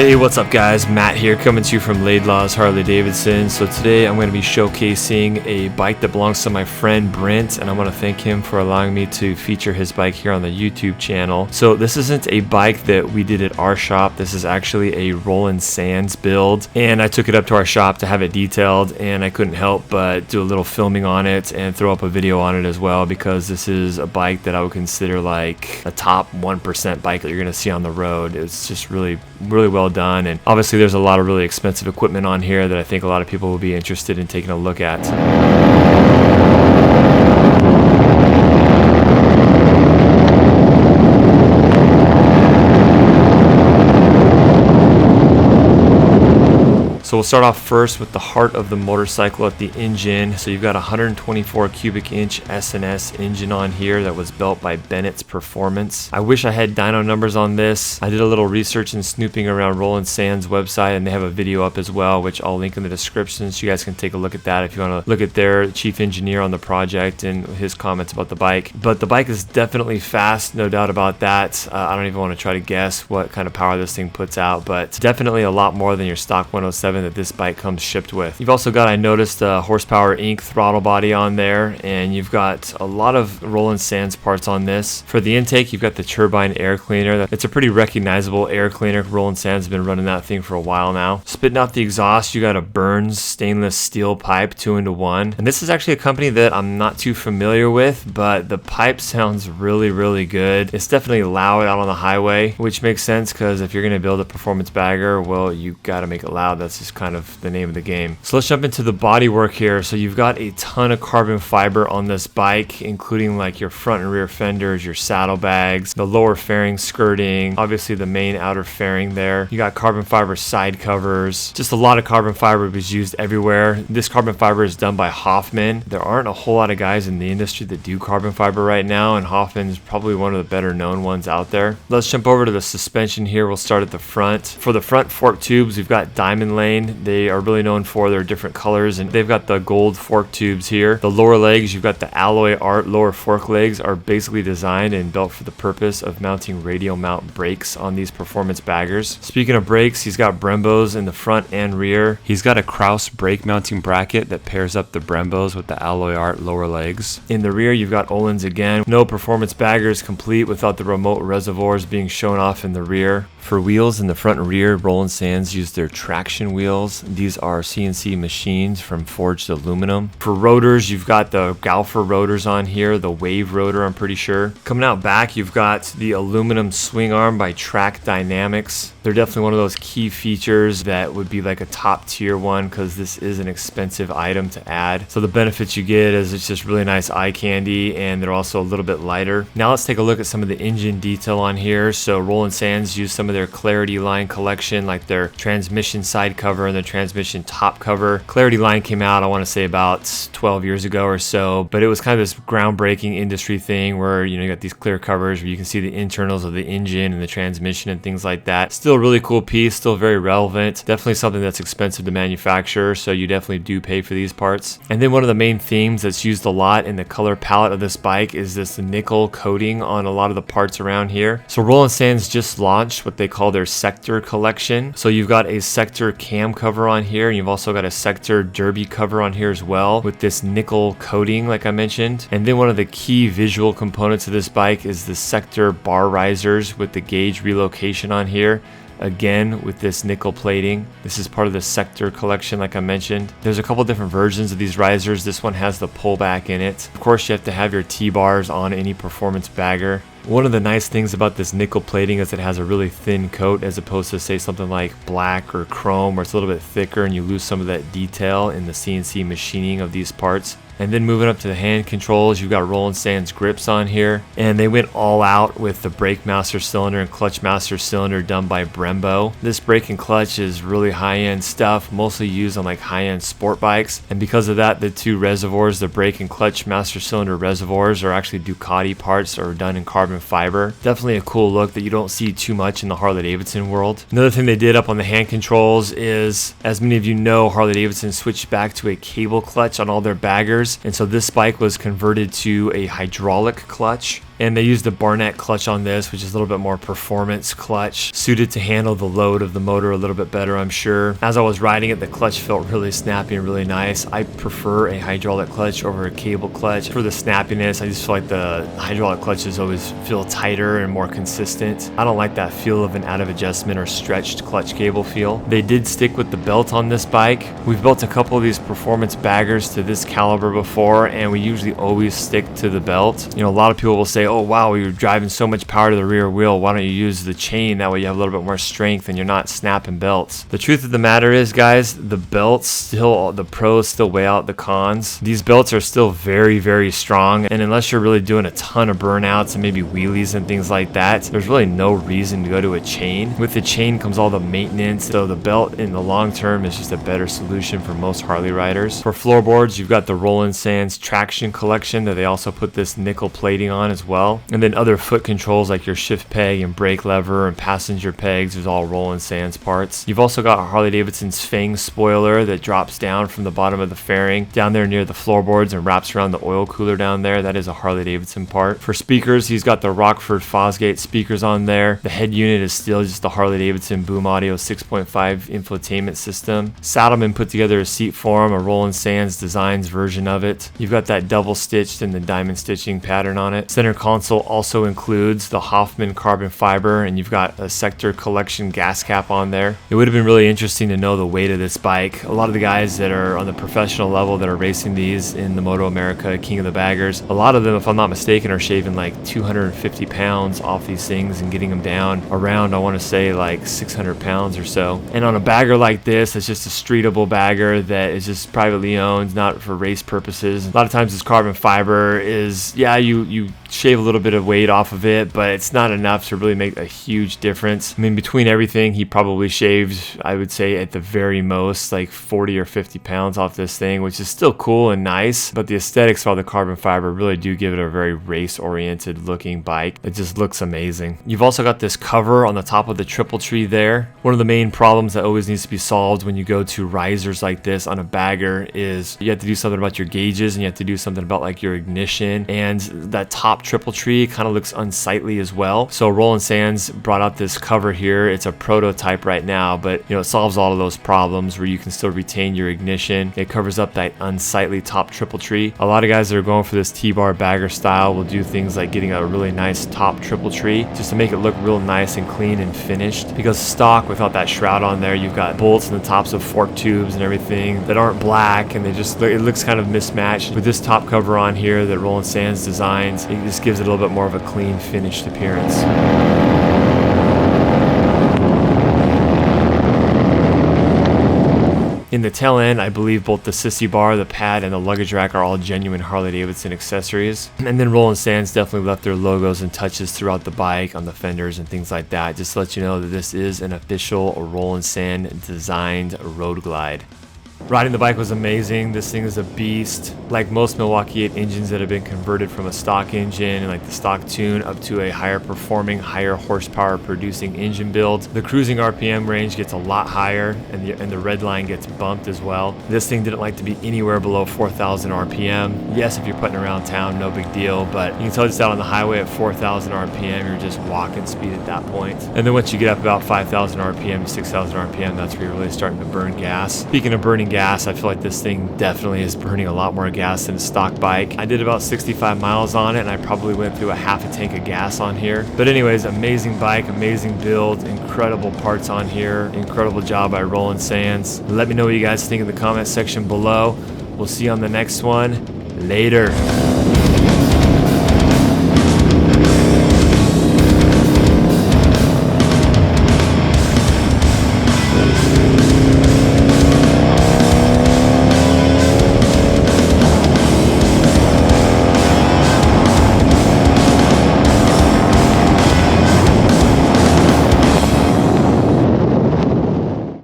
Hey, what's up guys? Matt here coming to you from Laidlaw's Harley-Davidson. So today I'm going to be showcasing a bike that belongs to my friend Brent, and I want to thank him for allowing me to feature his bike here on the YouTube channel. So this isn't a bike that we did at our shop. This is actually a Roland Sand build, and I took it up to our shop to have it detailed, and I couldn't help but do a little filming on it and throw up a video on it as well, because this is a bike that I would consider like a top 1% bike that you're going to see on the road. It's just really well done, and obviously there's a lot of really expensive equipment on here that I think a lot of people will be interested in taking a look at. So we'll start off first with the heart of the motorcycle at the engine. So you've got a 124 cubic inch S&S engine on here that was built by Bennett's Performance. I wish I had dyno numbers on this. I did a little research and snooping around Roland Sand's website, and they have a video up as well, which I'll link in the description, so you guys can take a look at that if you want to look at their chief engineer on the project and his comments about the bike. But the bike is definitely fast, no doubt about that. I don't even want to try to guess what kind of power this thing puts out, but definitely a lot more than your stock 107 that this bike comes shipped with. You've also got, I noticed, a Horsepower Inc. throttle body on there, and you've got a lot of Roland Sands parts on this. For the intake, you've got the turbine air cleaner. It's a pretty recognizable air cleaner. Roland Sands has been running that thing for a while now. Spitting out the exhaust, you got a Burns stainless steel pipe 2-in-1, and this is actually a company that I'm not too familiar with, but the pipe sounds really good. It's definitely loud out on the highway, which makes sense because if you're going to build a performance bagger, well, you got to make it loud. That's just kind of the name of the game. So let's jump into the bodywork here. So you've got a ton of carbon fiber on this bike, including like your front and rear fenders, your saddlebags, the lower fairing skirting, obviously the main outer fairing there. You got carbon fiber side covers. Just a lot of carbon fiber was used everywhere. This carbon fiber is done by Hoffman. There aren't a whole lot of guys in the industry that do carbon fiber right now, and Hoffman is probably one of the better known ones out there. Let's jump over to the suspension here. We'll start at the front. For the front fork tubes, we've got Diamond Lane. They are really known for their different colors, and they've got the gold fork tubes here. The lower legs, you've got the alloy art lower fork legs, are basically designed and built for the purpose of mounting radial mount brakes on these performance baggers. Speaking of brakes, he's got brembos in the front and rear. He's got a Kraus brake mounting bracket that pairs up the brembos with the alloy art lower legs. In the rear, you've got Ohlins again. No performance bagger is complete without the remote reservoirs being shown off in the rear. For wheels in the front and rear, Roland Sands use their traction wheels. These are CNC machines from forged aluminum. For rotors, you've got the Galfer rotors on here, the Wave rotor, I'm pretty sure. Coming out back, you've got the aluminum swing arm by Track Dynamics. They're definitely one of those key features that would be like a top tier one, because this is an expensive item to add. So the benefits you get is it's just really nice eye candy, and they're also a little bit lighter. Now let's take a look at some of the engine detail on here. So Roland Sands used some of their Clarity line collection, like their transmission side cover and the transmission top cover. Clarity line came out, I want to say about 12 years ago or so, but it was kind of this groundbreaking industry thing where, you know, you got these clear covers where you can see the internals of the engine and the transmission and things like that. Still a really cool piece, still very relevant. Definitely something that's expensive to manufacture, so you definitely do pay for these parts. And then one of the main themes that's used a lot in the color palette of this bike is this nickel coating on a lot of the parts around here. So Roland Sands just launched what they call their Sector collection. So you've got a Sector cam cover on here, and you've also got a Sector derby cover on here as well with this nickel coating like I mentioned. And then one of the key visual components of this bike is the Sector bar risers with the gauge relocation on here. Again, with this nickel plating. This is part of the Sector collection like I mentioned. There's a couple different versions of these risers. This one has the pullback in it. Of course, you have to have your T-bars on any performance bagger. One of the nice things about this nickel plating is it has a really thin coat, as opposed to say something like black or chrome, where it's a little bit thicker and you lose some of that detail in the CNC machining of these parts. And then moving up to the hand controls, you've got Roland Sands grips on here, and they went all out with the brake master cylinder and clutch master cylinder done by Brembo. This brake and clutch is really high-end stuff, mostly used on like high-end sport bikes, and because of that, the two reservoirs, the brake and clutch master cylinder reservoirs, are actually Ducati parts or done in carbon fiber. Definitely a cool look that you don't see too much in the Harley-Davidson world. Another thing they did up on the hand controls is, as many of you know, Harley-Davidson switched back to a cable clutch on all their baggers, and so this bike was converted to a hydraulic clutch. And they used the Barnett clutch on this, which is a little bit more performance clutch, suited to handle the load of the motor a little bit better, I'm sure. As I was riding it, the clutch felt really snappy and really nice. I prefer a hydraulic clutch over a cable clutch. For the snappiness, I just feel like the hydraulic clutches always feel tighter and more consistent. I don't like that feel of an out of adjustment or stretched clutch cable feel. They did stick with the belt on this bike. We've built a couple of these performance baggers to this caliber before, and we usually always stick to the belt. You know, a lot of people will say, oh wow, you're driving so much power to the rear wheel, why don't you use the chain? That way you have a little bit more strength and you're not snapping belts. The truth of the matter is, guys, the belts still, the pros still weigh out the cons. These belts are still very, very strong, and unless you're really doing a ton of burnouts and maybe wheelies and things like that, there's really no reason to go to a chain. With the chain comes all the maintenance, so the belt in the long term is just a better solution for most Harley riders. For floorboards, you've got the Roland Sand's traction collection that they also put this nickel plating on as well. And then other foot controls like your shift peg and brake lever and passenger pegs is all Roland Sand's parts. You've also got Harley-Davidson's Fang spoiler that drops down from the bottom of the fairing down there near the floorboards and wraps around the oil cooler down there. That is a Harley-Davidson part. For speakers, he's got the Rockford Fosgate speakers on there. The head unit is still just the Harley-Davidson Boom Audio 6.5 infotainment system. Saddleman put together a seat for him, a Roland Sands Designs version of it. You've got that double stitched and the diamond stitching pattern on it. Center console also includes the Hoffman carbon fiber, and you've got a Sector Collection gas cap on there. It would have been really interesting to know the weight of this bike. A lot of the guys that are on the professional level that are racing these in the Moto America King of the Baggers, a lot of them, if I'm not mistaken, are shaving like 250 pounds off these things and getting them down around, I want to say, like 600 pounds or so. And on a bagger like this, it's just a streetable bagger that is just privately owned, not for race purposes. A lot of times this carbon fiber is, yeah, you shave a little bit of weight off of it, but it's not enough to really make a huge difference. I mean, between everything, he probably shaved, I would say at the very most, like 40 or 50 pounds off this thing, which is still cool and nice, but the aesthetics of the carbon fiber really do give it a very race-oriented looking bike. It just looks amazing. You've also got this cover on the top of the triple tree there. One of the main problems that always needs to be solved when you go to risers like this on a bagger is you have to do something about your gauges, and you have to do something about like your ignition, and that top triple tree kind of looks unsightly as well. So Roland Sands brought out this cover here. It's a prototype right now, but you know, it solves all of those problems where you can still retain your ignition. It covers up that unsightly top triple tree. A lot of guys that are going for this T-bar bagger style will do things like getting a really nice top triple tree just to make it look real nice and clean and finished, because stock without that shroud on there, you've got bolts in the tops of fork tubes and everything that aren't black, and it looks kind of mismatched. With this top cover on here that Roland Sands designs, it just gives it a little bit more of a clean finished appearance. In the tail end, I believe both the sissy bar, the pad, and the luggage rack are all genuine Harley-Davidson accessories. And then Roland Sands definitely left their logos and touches throughout the bike, on the fenders and things like that, just to let you know that this is an official Roland Sand designed road glide. Riding the bike was amazing. This thing is a beast. Like most Milwaukee 8 engines that have been converted from a stock engine and like the stock tune up to a higher performing, higher horsepower producing engine build, the cruising RPM range gets a lot higher, and the red line gets bumped as well. This thing didn't like to be anywhere below 4,000 RPM. Yes, if you're putting around town, no big deal, but you can tell just out on the highway at 4,000 RPM, you're just walking speed at that point. And then once you get up about 5,000 RPM, 6,000 RPM, that's where you're really starting to burn gas. Speaking of burning gas, I feel like this thing definitely is burning a lot more gas than a stock bike. I did about 65 miles on it, and I probably went through a half a tank of gas on here. But anyways, amazing bike, amazing build, incredible parts on here, incredible job by Roland Sands. Let me know what you guys think in the comment section below. We'll see you on the next one. Later.